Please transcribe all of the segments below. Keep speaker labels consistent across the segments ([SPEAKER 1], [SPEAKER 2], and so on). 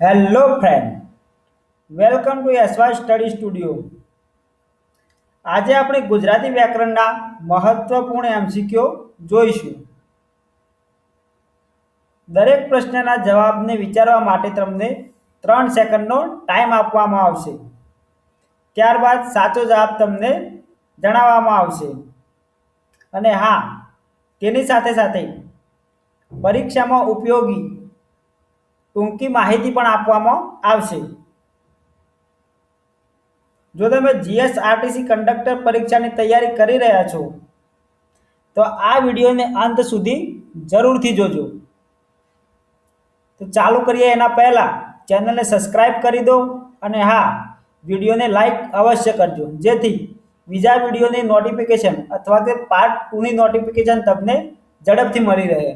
[SPEAKER 1] Hello friend, welcome to SY study studio. આજે આપણે ગુજરાતી વ્યાકરણના મહત્વપૂર્ણ એમસીક્યુ જોઈશું. દરેક પ્રશ્નના જવાબને વિચારવા માટે તમને 3 સેકન્ડનો ટાઈમ આપવામાં આવશે. ત્યારબાદ સાચો જવાબ તમને જણાવવામાં આવશે. અને હા, તેની સાથે સાથે પરીક્ષામાં ઉપયોગી ટૂંકી માહિતી પણ આપવામાં આવશે. જો તમે જીએસઆરટીસી કંડક્ટર પરીક્ષાની તૈયારી કરી રહ્યા છો તો આ વિડીયોને અંત સુધી જરૂરથી જોજો. તો ચાલુ કરીએ એના પહેલા ચેનલને સબસ્ક્રાઇબ કરી દો અને હા, વિડીયોને લાઈક અવશ્ય કરજો, જેથી બીજા વિડીયોની નોટિફિકેશન અથવા કે પાર્ટ 2 ની નોટિફિકેશન તમને ઝડપથી મળી રહે.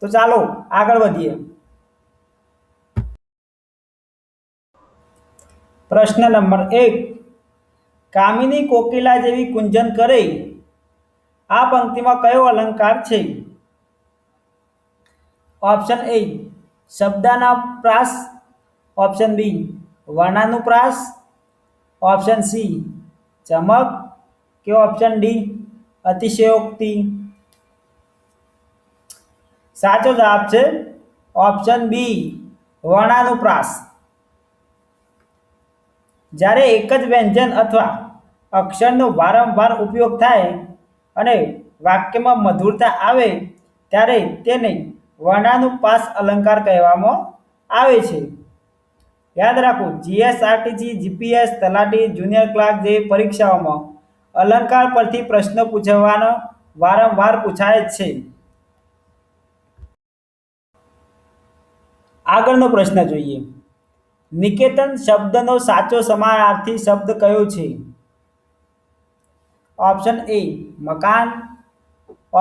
[SPEAKER 1] તો ચાલો આગળ વધીએ. પ્રશ્ન નંબર 1. કામિની કોકિલા જેવી કુંજન કરે આ પંક્તિમાં કયો અલંકાર છે? ઓપ્શન એ શબ્દાના પ્રાસ, ઓપ્શન બી વર્ણાનુપ્રાસ, ઓપ્શન સી ચમક કે ઓપ્શન ડી અતિશયોક્તિ. સાચો જવાબ છે ઓપ્શન બી વર્ણાનુપ્રાસ. જ્યારે એક જ વ્યંજન અથવા અક્ષરનો વારંવાર ઉપયોગ થાય અને વાક્યમાં મધુરતા આવે ત્યારે તેને વર્ણાનુપ્રાસ અલંકાર કહેવામાં આવે છે. યાદ રાખો, જીએસઆરટીસી, જીપીએસ, તલાટી, જુનિયર ક્લાર્ક જેવી પરીક્ષાઓમાં અલંકાર પરથી પ્રશ્નો પૂછવાનો વારંવાર પૂછાય જ છે. આગળનો પ્રશ્ન જોઈએ. નિકેતન શબ્દનો સાચો સમાનાર્થી શબ્દ કયો છે? ઓપ્શન એ મકાન,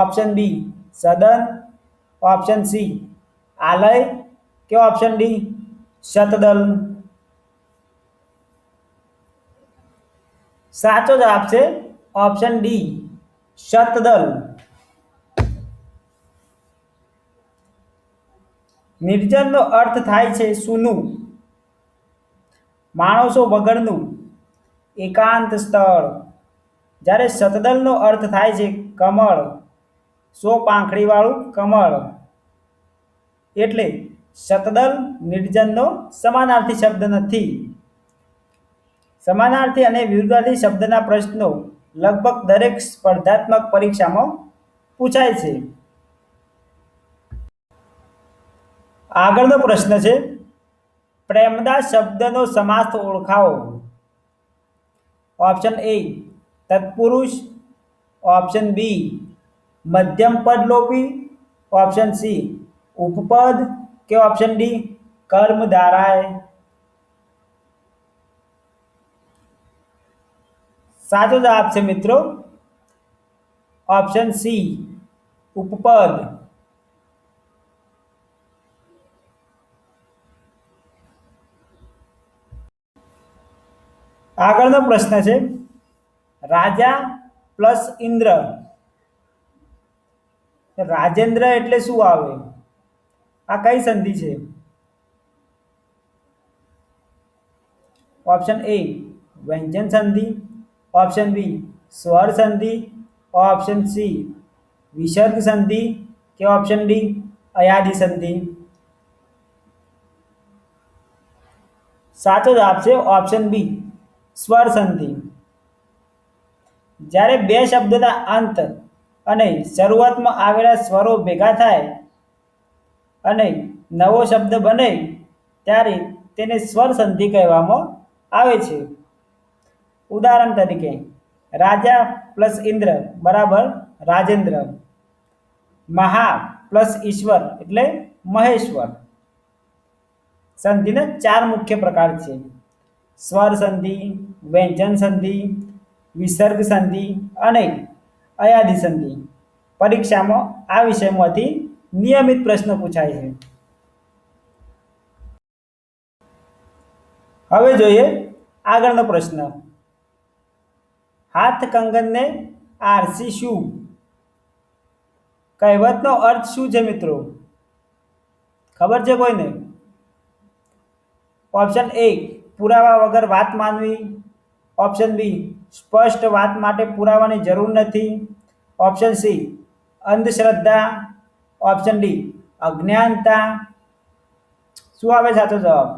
[SPEAKER 1] ઓપ્શન બી સદન, ઓપ્શન સી આલય કે ઓપ્શન ડી શતદલ. સાચો જવાબ છે ઓપ્શન ડી શતદલ. નિર્જનનો અર્થ થાય છે સૂનું, માણસો વગરનું, એકાંત સ્થળ. જ્યારે શતદલનો અર્થ થાય છે કમળ, 100 પાંખડીવાળું કમળ. એટલે શતદલ નિર્જનનો સમાનાર્થી શબ્દ નથી. સમાનાર્થી અને વિરુદ્ધાર્થી શબ્દના પ્રશ્નો લગભગ દરેક સ્પર્ધાત્મક પરીક્ષામાં પૂછાય છે. આગળનો પ્રશ્ન છે, પ્રેમદાસ શબ્દનો સમાસ ઓળખાવો. ઓપ્શન એ તત્પુરુષ, ઓપ્શન બી મધ્યમ પદ લોપી, ઓપ્શન સી ઉપપદ કે ઓપ્શન ડી કર્મધારય. સાચો જવાબ છે મિત્રો ઓપ્શન સી ઉપપદ. આગળનો પ્રશ્ન છે, રાજા પ્લસ ઇન્દ્ર. રાજેન્દ્ર એટલે શું આવે? આ કઈ સંધિ છે? ઓપ્શન એ વ્યંજન સંધિ, ઓપ્શન બી સ્વર સંધિ, ઓપ્શન સી વિસર્ગ સંધિ કે ઓપ્શન ડી અયાદી સંધિ. સાચો જવાબ છે ઓપ્શન બી સ્વર સંધિ. જ્યારે બે શબ્દોના અંત અને શરૂઆતમાં આવેલા સ્વરો ભેગા થાય અને નવો શબ્દ બને ત્યારે તેને સ્વર સંધિ કહેવામાં આવે છે. ઉદાહરણ તરીકે રાજા પ્લસ ઇન્દ્ર બરાબર રાજેન્દ્ર. મહા પ્લસ ઈશ્વર એટલે મહેશ્વર. સંધિના 4 મુખ્ય પ્રકાર છે: સ્વર સંધિ, વ્યંજન સંધિ, વિસર્ગ સંધિ અને અયાદી સંધિ. પરીક્ષામાં આ વિષયમાંથી નિયમિત પ્રશ્નો પૂછાય છે. હવે જોઈએ આગળનો પ્રશ્ન. હાથ કંગનને આરસી શું? કહેવતનો અર્થ શું છે મિત્રો? ખબર છે કોઈને? ઓપ્શન એ પુરાવા વગર વાત માનવી, ઓપ્શન બી સ્પષ્ટ વાત માટે પુરાવાની જરૂર નથી, ઓપ્શન સી અંધશ્રદ્ધા, ઓપ્શન ડી અજ્ઞાનતા. શું આવે સાચો જવાબ?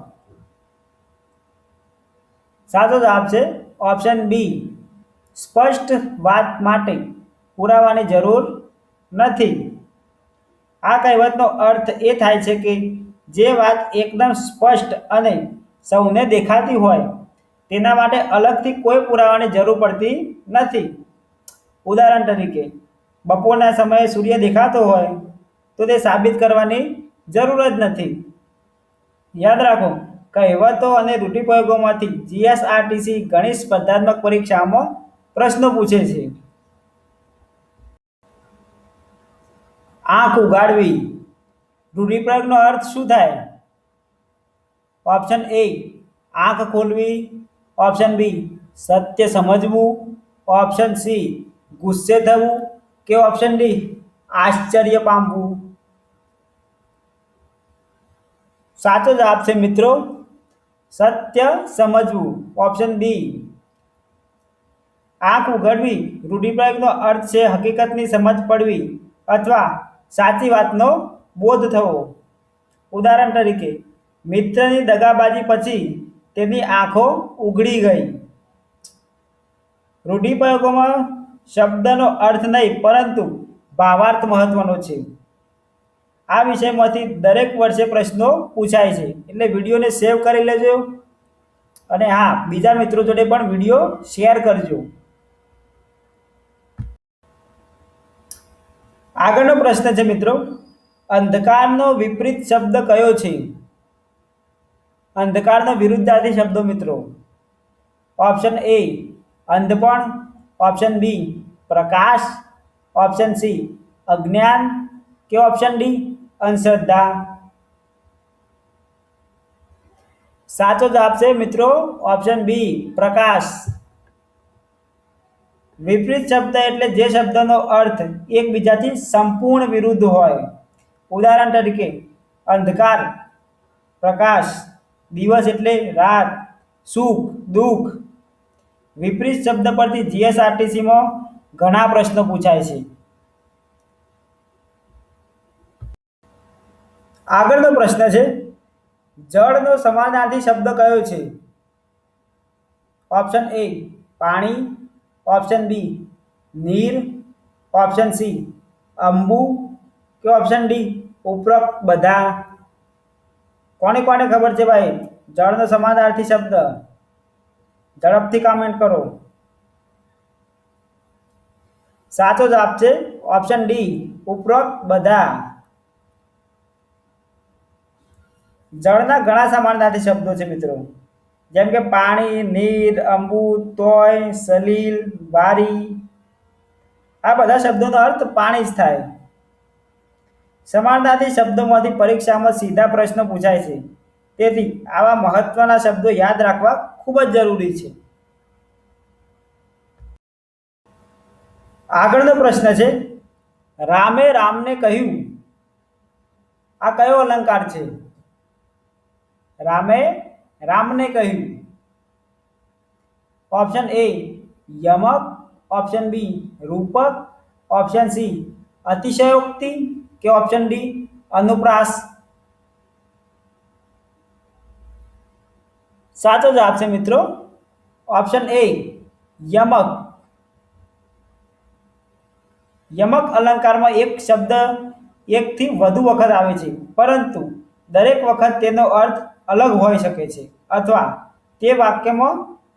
[SPEAKER 1] સાચો જવાબ છે ઓપ્શન બી સ્પષ્ટ વાત માટે પુરાવાની જરૂર નથી. આ કહેવતનો અર્થ એ થાય છે કે જે વાત એકદમ સ્પષ્ટ અને સૌને દેખાતી હોય તેના માટે અલગથી કોઈ પુરાવાની જરૂર પડતી નથી. ઉદાહરણ તરીકે બપોરના સમયે સૂર્ય દેખાતો હોય તો તે સાબિત કરવાની જરૂર જ નથી. યાદ રાખો, કહેવતો અને રૂઢિપ્રયોગોમાંથી જીએસઆરટીસી ઘણી સ્પર્ધાત્મક પરીક્ષામાં પ્રશ્નો પૂછે છે. આંખ ઉગાડવી રૂઢિપ્રયોગનો અર્થ શું થાય? ઓપ્શન એ આંખ ખોલવી, ઓપ્શન બી સત્ય સમજવું, ઓપ્શન સી ગુસ્સે થવું કે ઓપ્શન ડી આશ્ચર્ય પામવું. સાચો જવાબ છે મિત્રો સત્ય સમજવું, ઓપ્શન બી. આંખ ઉઘડવી રૂઢિપ્રયોગનો અર્થ છે હકીકતની સમજ પડવી અથવા સાચી વાતનો બોધ થવો. ઉદાહરણ તરીકે મિત્રની દગાબાજી પછી તેની આંખો ઉઘડી ગઈ. રૂઢિપ્રયોગોમાં શબ્દનો અર્થ નહીં પરંતુ ભાવાર્થ મહત્વનો છે. આ વિષયમાંથી દરેક વર્ષે પ્રશ્નો પૂછાય છે, એટલે વિડીયોને સેવ કરી લેજો અને હા, બીજા મિત્રો જોડે પણ વિડીયો શેર કરજો. આગળનો પ્રશ્ન છે મિત્રો, અંધકારનો વિપરીત શબ્દ કયો છે? અંધકારનો વિરુદ્ધાર્થી શબ્દો મિત્રો. ઓપ્શન એ અંધપણ, ઓપ્શન બી પ્રકાશ, ઓપ્શન સી અજ્ઞાન કે ઓપ્શન ડી અંધશ્રદ્ધા. સાચો જવાબ છે મિત્રો ઓપ્શન બી પ્રકાશ. વિપરીત શબ્દ એટલે જે શબ્દનો અર્થ એકબીજાથી સંપૂર્ણ વિરુદ્ધ હોય. ઉદાહરણ તરીકે અંધકાર પ્રકાશ, દિવસ એટલે રાત, સુખ દુઃખ. વિપરીત શબ્દ પરથી જીએસઆરટીસીમાં ઘણા પ્રશ્નો પૂછાય છે. આગળનો પ્રશ્ન છે, જળનો સમાનાર્થી શબ્દ કયો છે? ઓપ્શન એ પાણી, ઓપ્શન બી નીર, ઓપ્શન સી અંબુ કે ઓપ્શન ડી ઉપરોક્ત બધા. કોને કોને ખબર છે ભાઈ જળનો સમાનાર્થી શબ્દ? ઝડપથી કમેન્ટ કરો. સાચો જવાબ છે ઓપ્શન ડી ઉપરોક્ત બધા. જળના ઘણા સમાનાર્થી શબ્દો છે મિત્રો, જેમ કે પાણી, નીર, અંબુ, તોય, સલીલ, વારી. આ બધા શબ્દોનો અર્થ પાણી જ થાય. સમાનાર્થી શબ્દોમાંથી પરીક્ષામાં સીધા પ્રશ્નો પૂછાય છે, તેથી આવા મહત્વના શબ્દો યાદ રાખવા ખૂબ જ જરૂરી છે. આગળનો પ્રશ્ન છે, રામે રામને કહ્યું. આ કયો અલંકાર છે? રામે રામને કહ્યું. ઓપ્શન એ યમક, ઓપ્શન બી રૂપક, ઓપ્શન સી અતિશયોક્તિ કે ઓપ્શન ડી અનુપ્રાસ. સાચો જવાબ છે મિત્રો ઓપ્શન એ યમક. યમક અલંકારમાં એક શબ્દ એકથી વધુ વખત આવે છે, પરંતુ દરેક વખત તેનો અર્થ અલગ હોઈ શકે છે અથવા તે વાક્યમાં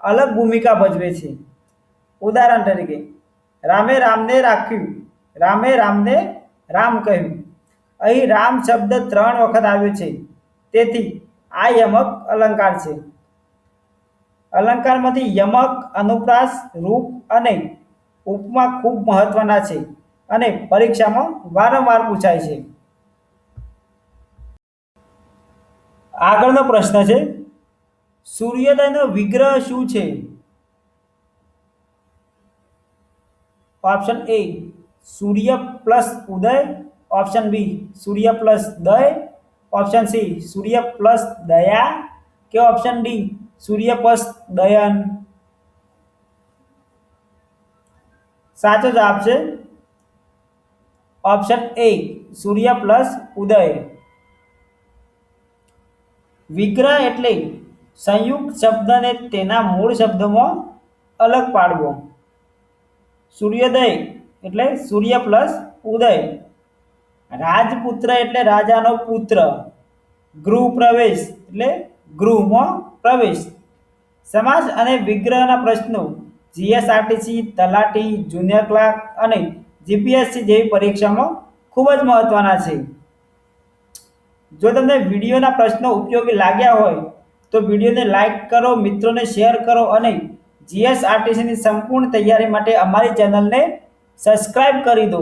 [SPEAKER 1] અલગ ભૂમિકા ભજવે છે. ઉદાહરણ તરીકે રામે રામને રાખ્યું, રામે રામને રામ કહ્યું. અહીં રામ શબ્દ 3 વખત આવ્યો છે, તેથી આ યમક અલંકાર છે. અલંકારમાંથી યમક, અનુપ્રાસ, રૂપ અને ઉપમા ખૂબ મહત્વના છે અને પરીક્ષામાં વારંવાર પૂછાય છે. આગળનો પ્રશ્ન છે, સૂર્યોદયનો વિગ્રહ શું છે? ઓપ્શન એ સૂર્ય પ્લસ ઉદય, ઓપ્શન બી સૂર્ય પ્લસ દય, ઓપ્શન સી સૂર્ય પ્લસ દયા કે ઓપ્શન ડી સૂર્યપસ્ત દયન? સાચો જવાબ છે ઓપ્શન એ સૂર્ય પ્લસ ઉદય. વિગ્રહ એટલે સંયુક્ત શબ્દને તેના મૂળ શબ્દમાં અલગ પાડવો. સૂર્યોદય એટલે સૂર્ય પ્લસ ઉદય. રાજપુત્ર એટલે રાજાનો પુત્ર. ગૃહ પ્રવેશ એટલે ગૃહમાં પ્રવેશ. સમાસ અને વિગ્રહના પ્રશ્નો જીએસઆરટીસી, તલાટી, જુનિયર ક્લાર્ક અને જીપીએસસી જેવી પરીક્ષામાં ખૂબ જ મહત્વના છે. જો તમને વિડીયોના પ્રશ્નો ઉપયોગી લાગ્યા હોય તો વિડીયોને લાઈક કરો, મિત્રોને શેર કરો અને જીએસઆરટીસીની સંપૂર્ણ તૈયારી માટે અમારી ચેનલને સબસ્ક્રાઇબ કરી દો.